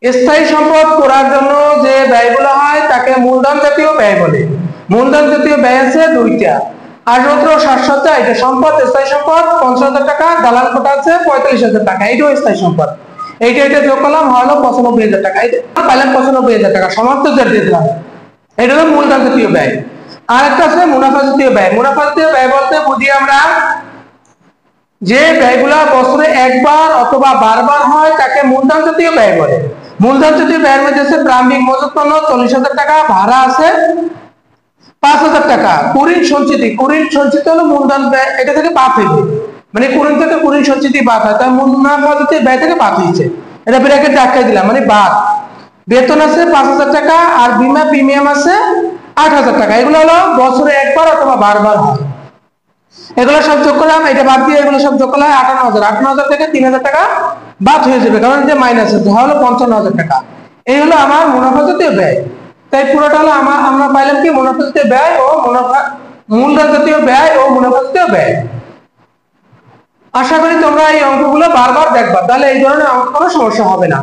স্থায়ী সম্পদ করার জন্য যে ব্যয়গুলো হয় তাকে মূলধন জাতীয় ব্যয় বলে। মূলধন জাতীয় ব্যয় আছে দুইটা, আসবাবপত্র সাজসজ্জা এটা সম্পদ, স্থায়ী সম্পদ 50,000 টাকা, দালাল কোটা আছে 45,000 টাকা, এইটাও স্থায়ী সম্পদ। এইটা যোগ করলাম হলো 95,000 টাকা, এটা পাইলাম 95,000 টাকা সমাপ্ত দিয়ে দিলাম। এটা হলো মূলধন জাতীয় ব্যয়। আর একটা আছে মুনাফা জাতীয় ব্যয়। মুনাফা জাতীয় ব্যয় বলতে বুঝি আমরা যে ব্যয়গুলা বছরে একবার অথবা বারবার হয় তাকে মূলধন জাতীয় ব্যয় বলে। মূলধন জাতীয় ব্যয়ের মধ্যে আছে প্রারম্ভিক মজুত পণ্য 40,000 টাকা, ভাড়া আছে 5,000 টাকা, কুড়ির সঞ্চিত হলো মূলধন ব্যয়, এটা থেকে বাদ হইবে, মানে কুড়ির থেকে কুড়ির সঞ্চিতি বাদ হয়, তাই মুনাফা জাতীয় ব্যয় থেকে বাদ হয়েছে, এটা ব্র্যাকেট আটকে দিলাম মানে বাদ। বেতন আছে 5,000 টাকা আর বীমা প্রিমিয়াম আছে 8,000 টাকা, এগুলো হলো বছরে একবার অথবা বারবার হয়। এগুলো সব যোগ করলাম, এটা বাদ দিয়ে এগুলো সব যোগ করলে 58,000 থেকে 3,000 টাকা বাদ হয়ে যাবে, কারণ যে মাইনাস আছে হলো 55,000 টাকা। এই হলো আমার মুনাফা জাতীয় ব্যয়। তাই পুরোটা হলো আমরা পাইলাম কি মুনাফা জাতীয় ব্যয় ও মূলধন জাতীয় ব্যয় ও মুনাফা জাতীয় ব্যয়। আশা করি তোমরা এই অঙ্কগুলো বারবার দেখবা, তাহলে এই ধরনের অঙ্ক কোনো সমস্যা হবে না।